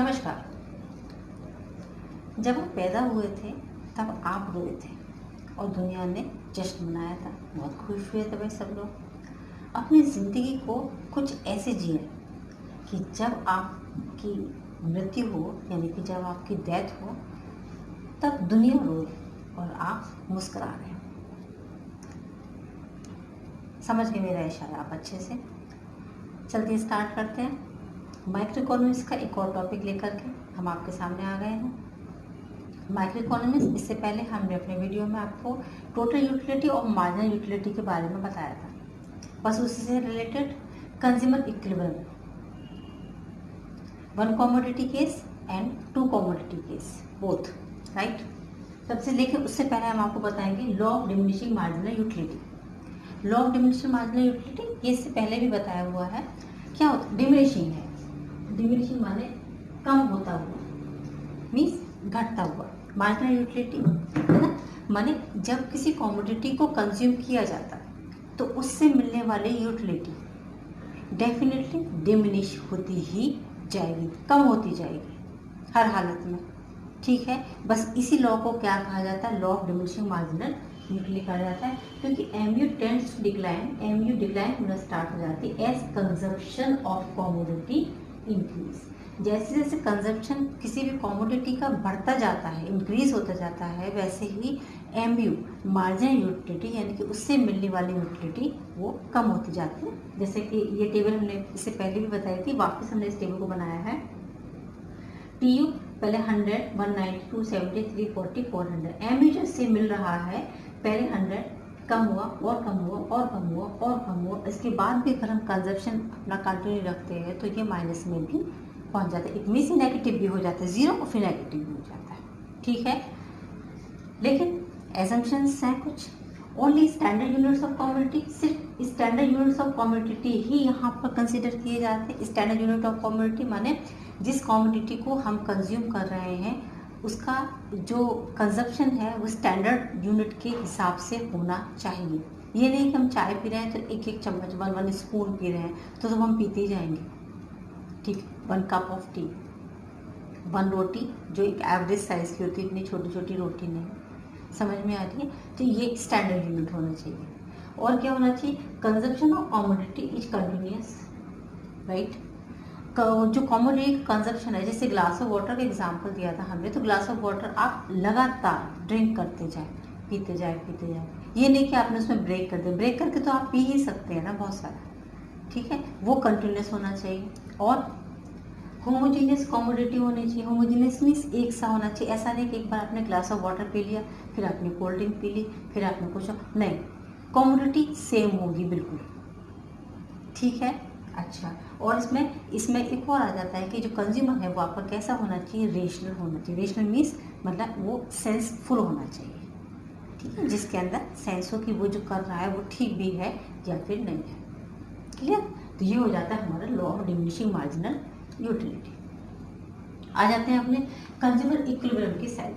नमस्कार। जब आप पैदा हुए थे तब आप रोए थे और दुनिया ने जश्न मनाया था, बहुत खुश हुए थे भाई सब लोग। अपनी ज़िंदगी को कुछ ऐसे जिए कि जब आपकी मृत्यु हो, यानी कि जब आपकी डेथ हो, तब दुनिया रोए और आप मुस्कुरा रहे हैं। समझ गए मेरा इशारा आप अच्छे से? चलिए स्टार्ट करते हैं। माइक्रो इकोनॉमिक्स का एक और टॉपिक लेकर के हम आपके सामने आ गए हैं। माइक्रो इकोनॉमिक्स, इससे पहले हमने अपने वीडियो में आपको टोटल यूटिलिटी और मार्जिनल यूटिलिटी के बारे में बताया था। बस उसी से related consumer equilibrium, one commodity case and two commodity case, both right. सबसे लेकर उससे पहले हम आपको बताएंगे law of diminishing marginal utility. Law of diminishing marginal utility ये इससे पहले भी बताया हुआ है। क्या होता है? डिमिनिशिंग है। डिमिनिशिंग माने कम होता हुआ, मीन्स घटता हुआ। मार्जिनल यूटिलिटी है ना, माने जब किसी कमोडिटी को कंज्यूम किया जाता है तो उससे मिलने वाली यूटिलिटी डेफिनेटली डिमिनिश होती ही जाएगी, कम होती जाएगी हर हालत में। ठीक है, बस इसी लॉ को क्या कहा जाता है? Law of diminishing marginal utility कहा जाता है, क्योंकि MU tends to decline, MU decline होना स्टार्ट हो जाती है as consumption of commodity increase. जैसे जैसे कंजप्शन किसी भी कमोडिटी का बढ़ता जाता है, इंक्रीज होता जाता है, वैसे ही एमयू मार्जिनल यूटिलिटी यानी कि उससे मिलने वाली यूटिलिटी वो कम होती जाती है। जैसे कि ये टेबल हमने इससे पहले भी बताई थी, वापस हमने इस टेबल को बनाया है। टी यू पहले 100, 190, 270, 340, 400। एमयू जैसे मिल रहा है, पहले 100 कम हुआ और कम हुआ और कम हुआ और कम हुआ, इसके बाद भी अगर हम कंजप्शन अपना कंटिन्यू रखते हैं तो ये माइनस में भी पहुंच जाता है। इट मीन्स नेगेटिव भी हो जाता है, जीरो और फिर नेगेटिव भी हो जाता है। ठीक है, लेकिन एजम्पशंस हैं कुछ। Only standard units of commodity, सिर्फ स्टैंडर्ड यूनिट्स ऑफ कमोडिटी ही यहाँ पर कंसिडर किए जाते हैं। स्टैंडर्ड यूनिट ऑफ कमोडिटी माने जिस कमोडिटी को हम कंज्यूम कर रहे हैं उसका जो कंजप्शन है वो स्टैंडर्ड यूनिट के हिसाब से होना चाहिए। ये नहीं कि हम चाय पी रहे हैं तो एक एक चम्मच, 1 स्पून पी रहे हैं तो हम पीते ही जाएंगे। ठीक, 1 कप ऑफ टी, 1 रोटी जो एक एवरेज साइज़ की होती है, इतनी छोटी छोटी रोटी नहीं। समझ में आ रही है? तो ये स्टैंडर्ड यूनिट होना चाहिए। और क्या होना चाहिए? Consumption of commodity is continuous, right. जो कमोडिटी कंजप्शन है, जैसे ग्लास ऑफ वाटर का एग्जांपल दिया था हमने, तो ग्लास ऑफ वाटर आप लगातार ड्रिंक करते जाए, पीते जाए पीते जाए। ये नहीं कि आपने उसमें ब्रेक कर दिया, ब्रेक करके तो आप पी ही सकते हैं ना बहुत सारा। ठीक है, वो कंटिन्यूअस होना चाहिए। और होमोजीनियस कमोडिटी होनी चाहिए। होमोजीनियस मीन्स एक सा होना चाहिए। ऐसा नहीं कि एक बार आपने ग्लास ऑफ वाटर पी लिया, फिर आपने कोल्ड ड्रिंक पी ली, फिर आपने कुछ नहीं, कमोडिटी सेम होगी बिल्कुल। ठीक है, अच्छा। और इसमें एक और आ जाता है कि जो कंज्यूमर है वो आपका कैसा होना चाहिए? रेशनल होना चाहिए। रेशनल मीन्स मतलब वो सेंसफुल होना चाहिए। ठीक है, जिसके अंदर सेंस हो कि वो जो कर रहा है वो ठीक भी है या फिर नहीं है। क्लियर? तो ये हो जाता है हमारा law of diminishing marginal utility. आ जाते हैं अपने कंज्यूमर इक्विलिब्रियम की साइड।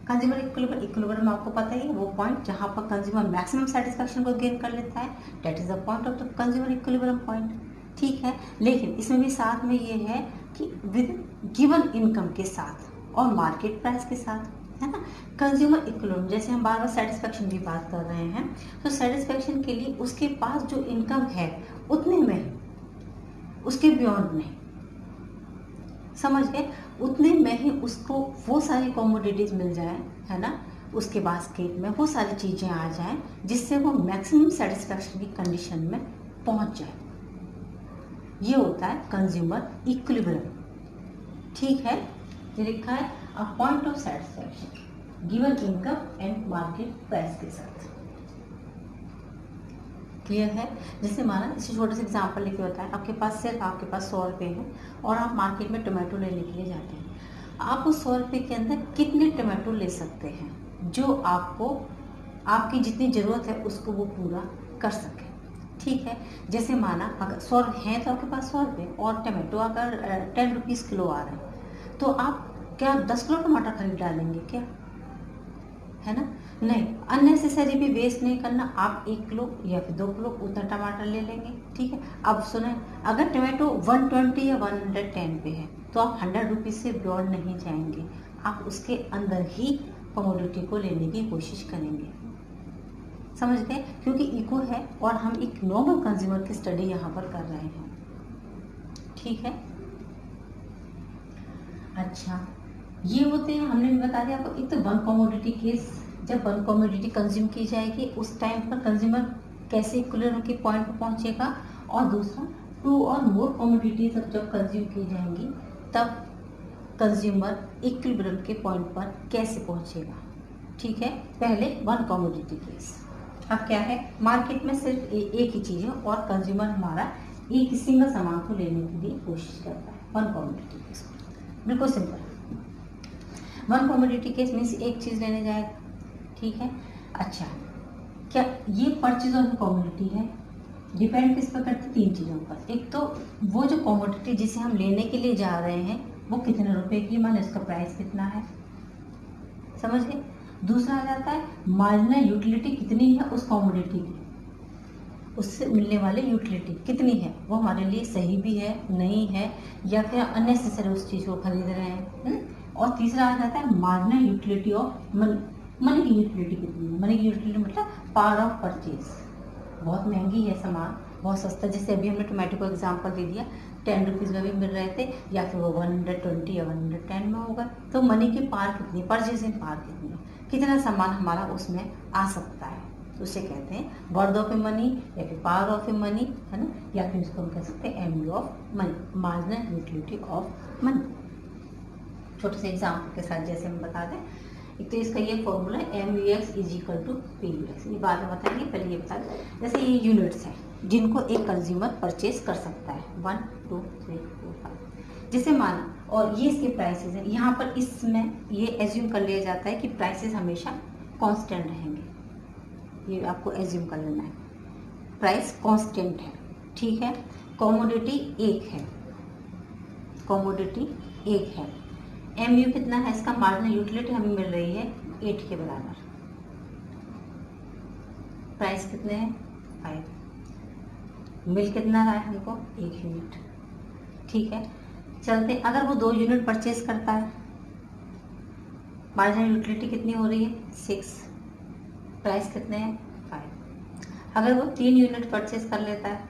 कंज्यूमर इक्विलिब्रियम आपको पता ही है, वो पॉइंट जहाँ पर कंज्यूमर मैक्सिमम सेटिस्फैक्शन को गेन कर लेता है, that is the point of the consumer equilibrium point. ठीक है, लेकिन इसमें भी साथ में ये है कि विद गिवन इनकम के साथ और मार्केट प्राइस के साथ, है ना। कंज्यूमर इक्विलिब्रियम, जैसे हम बार बार सेटिस्फैक्शन की बात कर रहे हैं, तो सेटिस्फैक्शन के लिए उसके पास जो इनकम है उतने में, उसके बियॉन्ड नहीं। समझ गए? उतने में ही उसको वो सारी कमोडिटीज मिल जाए, है ना, उसके बास्केट में वो सारी चीज़ें आ जाएं जिससे वो मैक्सिमम सेटिस्फैक्शन की कंडीशन में पहुंच जाए। ये होता है कंज्यूमर इक्विलिब्रियम। ठीक है, ये लिखा है a point of satisfaction given income and market price के साथ। क्लियर है? जैसे माना, इसे छोटे से एग्जांपल लेके होता है, आपके पास 100 रुपये है और आप मार्केट में टमाटो लेने के लिए जाते हैं। आप उस 100 रुपये के अंदर कितने टमाटो ले सकते हैं जो आपको, आपकी जितनी ज़रूरत है उसको वो पूरा कर सके। ठीक है, जैसे माना अगर 100 हैं तो आपके पास 100 रुपये और टमाटो अगर 10 रुपीज़ किलो आ रहे हैं, तो आप क्या 10 किलो टमाटर खरीद डालेंगे क्या? है ना। नहीं, अननेसेसरी भी वेस्ट नहीं करना। आप 1 किलो या फिर 2 किलो उतना टमाटर ले लेंगे, ठीक है। अब सुने, अगर टमाटो 120 या 110 पे है तो आप 100 रुपीज़ से ब्यॉन्ड नहीं जाएंगे, आप उसके अंदर ही कमोडिटी को लेने की कोशिश करेंगे, समझ गए? क्योंकि इको है और हम एक नॉर्मल कंज्यूमर की स्टडी यहाँ पर कर रहे हैं, ठीक है। अच्छा, ये होते हैं, हमने भी बता दिया आपको। एक तो वन कमोडिटी केस, जब वन कमोडिटी कंज्यूम की जाएगी उस टाइम पर कंज्यूमर कैसे इक्विलिब्रियम के पॉइंट पर पहुंचेगा, और दूसरा 2 और मोर कमोडिटीज जब कंज्यूम की जाएंगी तब कंज्यूमर इक्विलिब्रियम के पॉइंट पर कैसे पहुंचेगा, ठीक है। पहले वन कमोडिटी केस। अब क्या है, मार्केट में सिर्फ एक ही चीज़ है और कंज्यूमर हमारा एक ही सिंगल सामान को लेने के लिए कोशिश करता है, वन कमोडिटी केस, बिल्कुल simple. One commodity case means एक चीज़ लेने जाएगा, ठीक है। अच्छा, क्या ये परचेज ऑफ कमोडिटी है, डिपेंड किस पर करती है? 3 चीज़ों पर। एक तो वो जो कमोडिटी जिसे हम लेने के लिए जा रहे हैं वो कितने रुपए की, माने उसका प्राइस कितना है, समझ गए। दूसरा आ जाता है मार्जिनल यूटिलिटी कितनी है उस कमोडिटी की, उससे मिलने वाली यूटिलिटी कितनी है, वो हमारे लिए सही भी है नहीं है, या फिर अननेसेसरी उस चीज़ को खरीद रहे हैं। और तीसरा आ जाता है marginal utility of money, money की यूटिलिटी कितनी है। मनी की यूटिलिटी मतलब पावर ऑफ परचेज, बहुत महंगी है सामान, बहुत सस्ता। जैसे अभी हमने टोमेटो को एग्जांपल दे दिया, 10 रुपीज़ में भी मिल रहे थे, या फिर वो 120 या 110 में होगा। तो मनी की पावर कितनी, परचेजिंग पावर कितनी है, कितना सामान हमारा उसमें आ सकता है, तो उसे कहते हैं वर्थ ऑफ ए मनी या फिर पावर ऑफ ए मनी, है ना, या फिर इसको हम कह सकते हैं MU of money, marginal utility of money. छोटे से एग्जाम्पल के साथ जैसे हम बता दें, एक तो इसका ये फॉर्मूला है MUX is equal to PUX, ये बाद में बताएंगे, पहले ये बता दें। जैसे ये यूनिट्स हैं जिनको एक कंज्यूमर परचेज कर सकता है, 1 2 3 4 5, जैसे माना, और ये इसके प्राइसेस हैं। यहाँ पर इसमें ये एज्यूम कर लिया जाता है कि प्राइसेस हमेशा कांस्टेंट रहेंगे, ये आपको एज्यूम कर लेना है, प्राइस कांस्टेंट है, ठीक है। कमोडिटी एक है, कमोडिटी एक है। MU कितना है इसका, मार्जिनल यूटिलिटी हमें मिल रही है 8 के बराबर, प्राइस कितने हैं 5, मिल कितना रहा है हमको 1 यूनिट, ठीक है। चलते, अगर वो 2 यूनिट परचेज करता है, मार्जिनल यूटिलिटी कितनी हो रही है 6, प्राइस कितने हैं 5। अगर वो 3 यूनिट परचेज कर लेता है,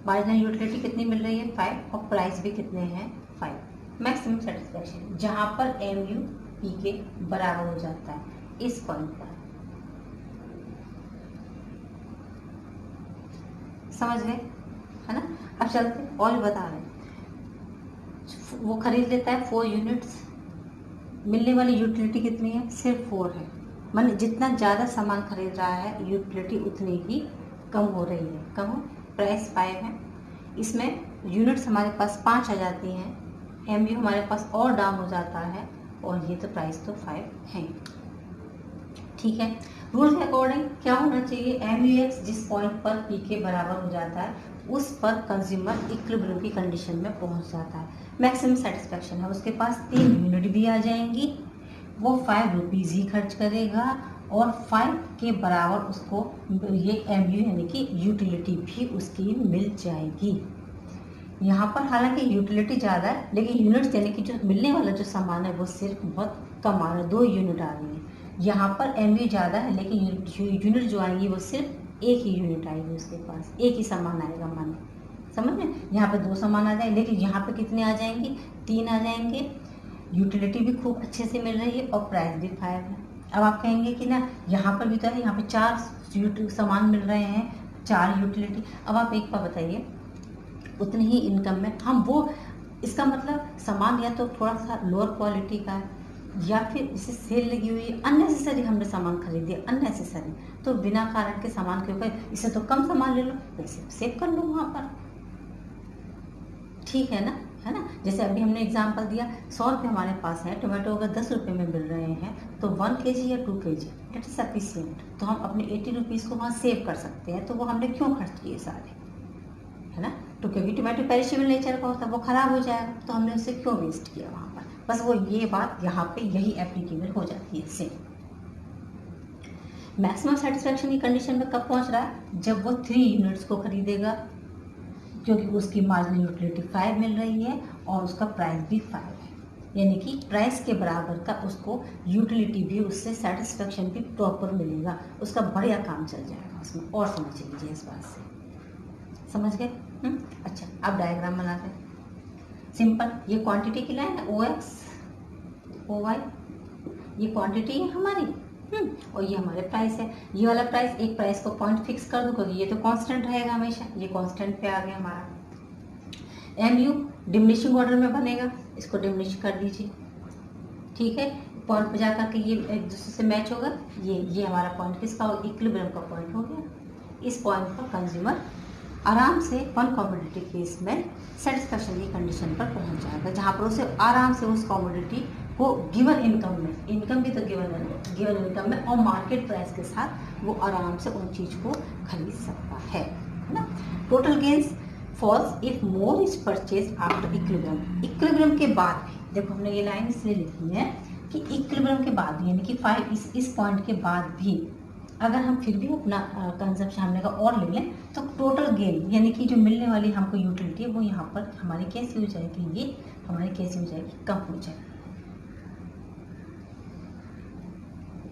मार्जिनल यूटिलिटी कितनी मिल रही है 5 और प्राइस भी कितने हैं 5, मैक्सिमम सेटिस्फैक्शन, जहां पर MU P के बराबर हो जाता है इस पॉइंट पर, समझ गए, है ना। अब चलते और बता रहे हैं, वो खरीद लेता है 4 यूनिट्स, मिलने वाली यूटिलिटी कितनी है, सिर्फ 4 है, मान जितना ज़्यादा सामान खरीद रहा है यूटिलिटी उतनी ही कम हो रही है, कम हो, प्राइस 5 है, इसमें यूनिट्स हमारे पास 5 आ जाती हैं, MU हमारे पास और डाउन हो जाता है, और ये तो प्राइस तो 5 है, ठीक है। रूल के अकॉर्डिंग क्या होना चाहिए, MUX जिस पॉइंट पर P के बराबर हो जाता है उस पर कंज्यूमर इक्विलिब्रियम की कंडीशन में पहुंच जाता है, मैक्सिमम सेटिस्फैक्शन है, उसके पास 3 यूनिट भी आ जाएंगी, वो 5 रुपीज़ ही खर्च करेगा और 5 के बराबर उसको ये MU यानी कि यूटिलिटी भी उसकी मिल जाएगी। यहाँ पर हालांकि यूटिलिटी ज़्यादा है, लेकिन यूनिट्स यानी कि जो मिलने वाला जो सामान है वो सिर्फ बहुत कम आ रहा है, 2 यूनिट आ रही है। यहाँ पर MU ज़्यादा है, लेकिन यूनिट जो आएंगी वो सिर्फ एक ही यूनिट आएगी, उसके पास एक ही सामान आएगा, माने समझ में, यहाँ पे 2 सामान आ जाएंगे, लेकिन यहाँ पे कितने आ जाएंगे 3 आ जाएंगे, यूटिलिटी भी खूब अच्छे से मिल रही है और प्राइस भी 5 है। अब आप कहेंगे कि ना यहाँ पर भी तो है, यहाँ पे 4 सामान मिल रहे हैं, 4 यूटिलिटी। अब आप एक बार बताइए, उतनी ही इनकम में हम वो, इसका मतलब सामान या तो थोड़ा सा लोअर क्वालिटी का है, या फिर इसे सेल लगी हुई है, अननेसेसरी हमने सामान खरीद दिया, अननेसेसरी, तो बिना कारण के सामान के ऊपर इससे तो कम सामान ले लो, पैसे सेव कर लो वहाँ पर, ठीक है ना, है ना। जैसे अभी हमने एग्जांपल दिया, 100 रुपये हमारे पास है, टोमेटो अगर 10 रुपये में मिल रहे हैं तो 1 kg या 2 kg डेट इज सफिशियंट, तो हम अपने 80 रुपीज़ को वहाँ सेव कर सकते हैं, तो वो हमने क्यों खर्च किए सारे, है ना। तो क्योंकि टोमेटो पेरिशेबल नेचर का होता है, वो ख़राब हो जाएगा, तो हमने उसे क्यों वेस्ट किया वहाँ पर, बस वो ये बात यहाँ पे यही एप्लीकेबल हो जाती है सेम, मैक्सिमम सेटिस्फैक्शन की कंडीशन में कब पहुंच रहा है? जब वो 3 यूनिट्स को खरीदेगा, क्योंकि उसकी मार्जिनल यूटिलिटी 5 मिल रही है और उसका प्राइस भी 5 है, यानी कि प्राइस के बराबर का उसको यूटिलिटी भी, उससे सेटिस्फैक्शन भी प्रॉपर मिलेगा, उसका बढ़िया काम चल जाएगा उसमें। और समझ लीजिए इस बात से, समझ गए? अच्छा, अब डायग्राम बनाते हैं। सिंपल, ये क्वांटिटी की लाइन है OX OY, ये क्वांटिटी है हमारी, और ये हमारे प्राइस है। ये वाला प्राइस, एक प्राइस को पॉइंट फिक्स कर दूँ क्योंकि ये तो कांस्टेंट रहेगा हमेशा, ये कांस्टेंट पे आ गया हमारा। MU डिमिनिशिंग ऑर्डर में बनेगा, इसको डिमिनिश कर दीजिए, ठीक है। पॉइंट पे जा करके ये एक दूसरे से मैच होगा, ये हमारा पॉइंट किसका हो? इक्विलिब्रियम का पॉइंट हो गया। इस पॉइंट पर कंज्यूमर आराम से वन कमोडिटी केस में सेटिस्फैक्शन की कंडीशन पर पहुंच जाएगा, जहां पर उसे आराम से उस कमोडिटी को गिवन इनकम में, इनकम भी तो गिवन है, गिवन इनकम में और मार्केट प्राइस के साथ वो आराम से उन चीज को खरीद सकता है ना। Total gains falls if more is purchase after equilibrium. Equilibrium के बाद भी, देखो हमने ये लाइन इसलिए लिखी है कि इक्विलिब्रियम के बाद यानी कि 5 इस पॉइंट के बाद भी अगर हम फिर भी अपना कंजप्शन हमने का और ले लें, तो टोटल गेन यानी कि जो मिलने वाली हमको यूटिलिटी है वो यहाँ पर हमारी कैसी हो जाएगी? ये हमारी कैसी हो जाएगी? कम हो जाएगी।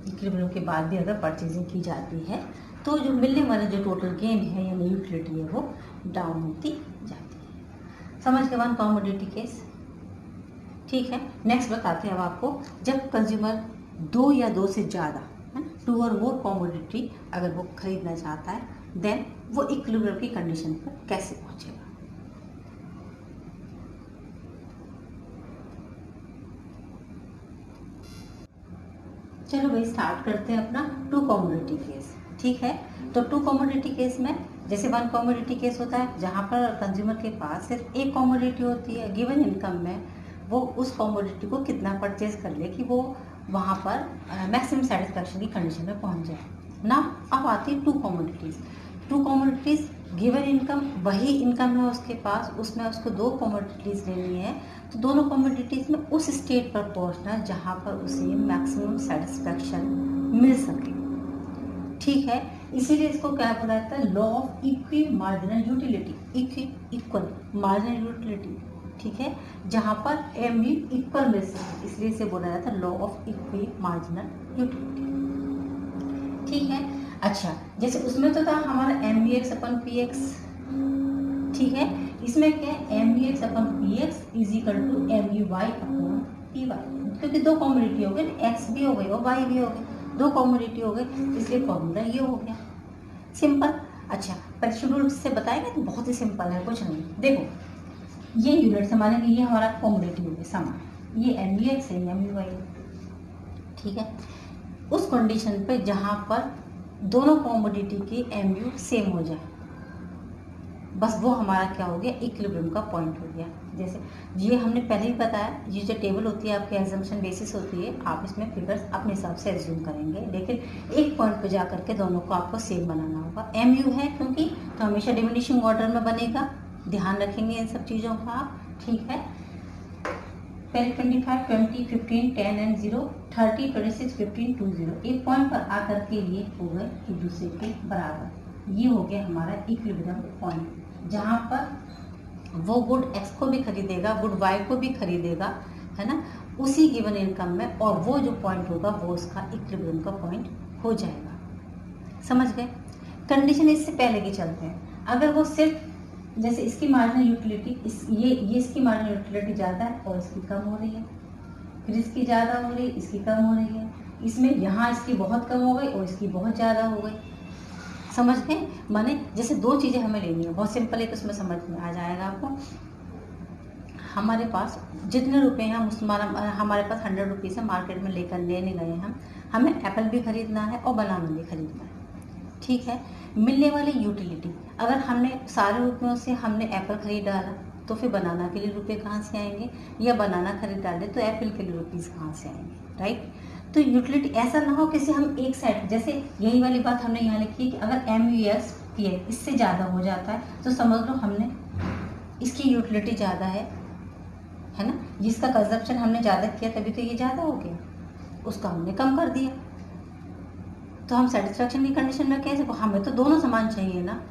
इक्विलिब्रियम के बाद भी अगर परचेजिंग की जाती है तो जो मिलने वाला जो टोटल गेन है यानी यूटिलिटी है वो डाउन होती जाती है। समझ गए वन कमोडिटी केस? ठीक है, नेक्स्ट बताते हैं अब आपको, जब कंज्यूमर 2 या 2 से ज़्यादा 2 और मोर कमोडिटी अगर वो खरीदना चाहता है, देन वो इक्विलिब्रियम की कंडीशन पर कैसे पहुंचेगा। चलो भाई स्टार्ट करते हैं अपना 2 कमोडिटी केस, ठीक है। तो 2 कमोडिटी केस में जैसे 1 कमोडिटी केस होता है जहां पर कंज्यूमर के पास सिर्फ एक कमोडिटी होती है, गिवन इनकम में वो उस कमोडिटी को कितना परचेज कर ले कि वो वहाँ पर मैक्सिमम सेटिस्फैक्शन की कंडीशन में पहुँच जाए ना। अब आती है 2 कमोडिटीज़। 2 कमोडिटीज़ गिवन इनकम, वही इनकम है उसके पास, उसमें उसको 2 कमोडिटीज़ लेनी है, तो दोनों कमोडिटीज़ में उस स्टेट पर पहुँचना है जहाँ पर उसे मैक्सिमम सेटिस्फैक्शन मिल सके, ठीक है। इसीलिए इसको क्या बोला जाता है? Law of equi marginal utility, equal marginal utility, ठीक है, जहां पर MU इक्वल में से, इसलिए इसे बोला जाता है law of equi marginal utility, ठीक है। अच्छा, जैसे उसमें तो था हमारा MUX अपन PX, ठीक है, इसमें क्या है? MUX upon PX is equal to MUY upon PY, क्योंकि 2 कमोडिटी हो गए, X भी हो गई और Y भी हो गई, 2 कमोडिटी हो गई, इसलिए फॉर्मूला ये हो गया, सिंपल। अच्छा, पर शेड्यूल से बताएंगे तो बहुत ही सिंपल है, कुछ नहीं। देखो ये यूनिट से माने कि ये हमारा कमोडिटी हो गया सामान, ये MUX है, MUY है, ठीक है। उस कंडीशन पे जहां पर दोनों कमोडिटी की MU सेम हो जाए, बस वो हमारा क्या हो गया? इक्विलिब्रियम का पॉइंट हो गया। जैसे ये हमने पहले ही बताया, ये जो टेबल होती है आपकी एग्जम्पशन बेसिस होती है, आप इसमें फिगर्स अपने हिसाब से एज्यूम करेंगे, लेकिन एक पॉइंट पे जा करके दोनों को आपको सेम बनाना होगा। MU है क्योंकि, तो हमेशा डिमिनिशिंग ऑर्डर में बनेगा, ध्यान रखेंगे इन सब चीज़ों का आप, ठीक है। पहले 25, 20, 15, 10 एंड 0, 30, 26, 15, 20, एक पॉइंट पर आकर के ये हो गए एक दूसरे के बराबर। ये हो गया हमारा इक्विलिब्रियम पॉइंट, जहाँ पर वो गुड X को भी खरीदेगा, गुड Y को भी खरीदेगा, है ना, उसी गिवन इनकम में, और वो जो पॉइंट होगा वो उसका इक्विलिब्रियम का पॉइंट हो जाएगा। समझ गए? कंडीशन इससे पहले की चलते हैं। अगर वो सिर्फ जैसे इसकी मार्जिनल यूटिलिटी, ये इसकी मार्जिनल यूटिलिटी ज़्यादा है और इसकी कम हो रही है, फिर इसकी ज़्यादा हो रही है, इसकी कम हो रही है, इसमें यहाँ इसकी बहुत कम हो गई और इसकी बहुत ज़्यादा हो गई। समझ गए? माने जैसे 2 चीज़ें हमें लेनी है, बहुत सिंपल है, उसमें समझ में आ जाएगा आपको। हमारे पास जितने रुपए हैं हमारे पास 100 रुपीज़ है, मार्केट में लेकर लेने गए हम, हमें एप्पल भी खरीदना है और बनाना भी खरीदना है, ठीक है। मिलने वाली यूटिलिटी, अगर हमने सारे रुपयों से हमने एप्पल खरीद डाला तो फिर बनाना के लिए रुपए कहाँ से आएंगे, या बनाना खरीद डाले तो एप्पल के लिए रुपीज़ कहाँ से आएंगे, राइट। तो यूटिलिटी ऐसा ना हो किसी हम एक साइड, जैसे यही वाली बात हमने यहाँ लिखी है कि अगर MUX PX इससे ज़्यादा हो जाता है तो समझ लो हमने इसकी यूटिलिटी ज़्यादा है ना, जिसका कंजप्शन हमने ज़्यादा किया तभी तो ये ज़्यादा हो गया, उसका हमने कम कर दिया, तो हम सेटिस्फैक्शन की कंडीशन में कैसे, हमें तो दोनों सामान चाहिए ना,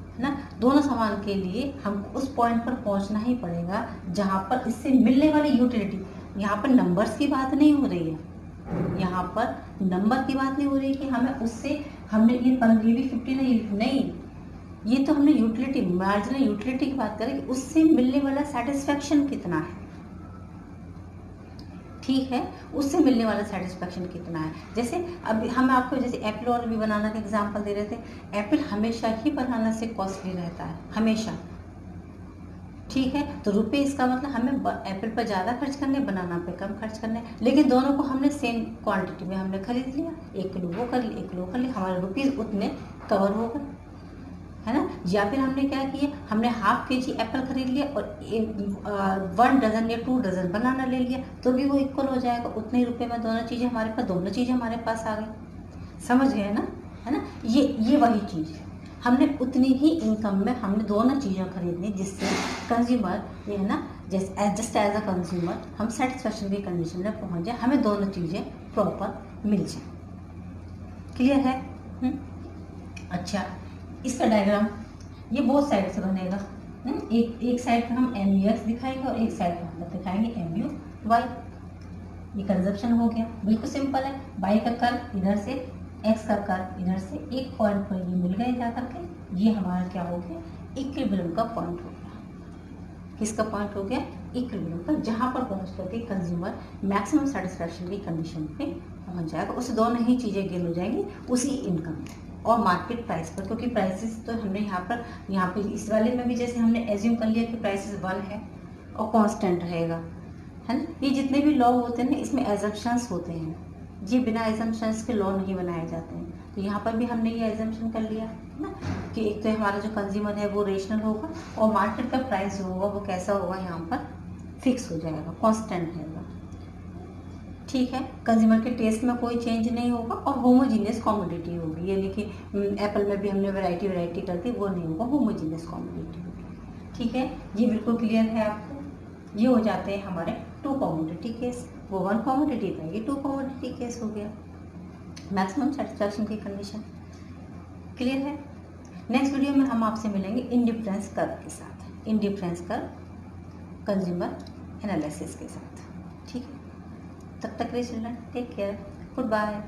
है ना। दोनों सामान के लिए हमको उस पॉइंट पर पहुंचना ही पड़ेगा जहां पर इससे मिलने वाली यूटिलिटी, यहाँ पर नंबर्स की बात नहीं हो रही है, यहाँ पर नंबर की बात नहीं हो रही कि हमें उससे, हमने ये 50 नहीं, ये तो हमने यूटिलिटी, मार्जिनल यूटिलिटी की बात करें कि उससे मिलने वाला सेटिस्फैक्शन कितना है, ठीक है, उससे मिलने वाला सेटिस्फैक्शन कितना है। जैसे अभी हम आपको जैसे एप्पल और भी बनाना का एग्जांपल दे रहे थे, एप्पल हमेशा ही बनाना से कॉस्टली रहता है, हमेशा, ठीक है। तो रुपए इसका मतलब हमें एप्पल पर ज़्यादा खर्च करने, बनाना पे कम खर्च करने, लेकिन दोनों को हमने सेम क्वांटिटी में हमने खरीद लिया, 1 किलो वो कर लिया, 1 किलो कर लिया, हमारे रुपीज़ उतने कवर हो गए, है ना। या फिर हमने क्या किया, हमने ½ kg एप्पल खरीद लिया और 1 डजन या 2 डजन बनाना ले लिया, तो भी वो इक्वल हो जाएगा, उतने ही रुपए में दोनों चीज़ें हमारे पास आ गई, समझ गए ना, है ना। ये वही चीज़ है, हमने उतनी ही इनकम में हमने दोनों चीज़ें खरीदनी, जिससे कंज्यूमर, ये है ना, जस्ट एज अ कंज्यूमर हम सेटिस्फेक्शन की कंडीशन में पहुंच जाए, हमें दोनों चीज़ें प्रॉपर मिल जाए। क्लियर है? अच्छा, इसका डायग्राम ये बोथ साइड से बनेगा, एक साइड पे हम MUX दिखाएंगे और एक साइड पे हम दिखाएंगे MUY। ये कंजप्शन हो गया, बिल्कुल सिंपल है, बाई का कर्व इधर से, एक्स का कर्व इधर से, एक पॉइंट पर ये मिल गए जाकर के, ये हमारा क्या हो गया, इक्विलिब्रियम का पॉइंट हो गया। किसका पॉइंट हो गया? इक्विलिब्रियम का, जहाँ पर पहुँच करके कंज्यूमर मैक्सिमम सेटिस्फैक्शन की कंडीशन पे पहुँच जाएगा, उससे दोनों ही चीज़ें गेन हो जाएंगी उसी इनकम में और मार्केट प्राइस पर, क्योंकि प्राइसेस तो हमने यहाँ पे इस वाले में भी जैसे हमने एज्यूम कर लिया कि प्राइसेस 1 है और कांस्टेंट रहेगा, है ना। ये जितने भी लॉ होते हैं ना, इसमें एजम्पशंस होते हैं, ये बिना एजम्पशंस के लॉ नहीं बनाए जाते हैं। तो यहाँ पर भी हमने ये एजम्पशन कर लिया है ना कि एक तो हमारा जो कंज्यूमर है वो रेशनल होगा और मार्केट का प्राइस जो होगा वो कैसा होगा, यहाँ पर फिक्स हो जाएगा, कांस्टेंट रहेगा, ठीक है। कंज्यूमर के टेस्ट में कोई चेंज नहीं होगा और होमोजीनियस कॉमोडिटी होगी, यानी कि एप्पल में भी हमने वैरायटी कर दी, वो नहीं होगा, होमोजीनियस कॉमोडिटी होगी, ठीक है। ये बिल्कुल क्लियर है आपको। ये हो जाते हैं हमारे 2 कॉमोडिटी केस, वो 1 कॉमोडिटी था, ये 2 कॉमोडिटी केस हो गया, मैक्सिमम सेटिस्फैक्शन की कंडीशन। क्लियर है? नेक्स्ट वीडियो में हम आपसे मिलेंगे इंडिफरेंस कर्व के साथ, इंडिफरेंस कर्व कंज्यूमर एनालिसिस के साथ, ठीक है। तब तक के लिए children take care, good bye.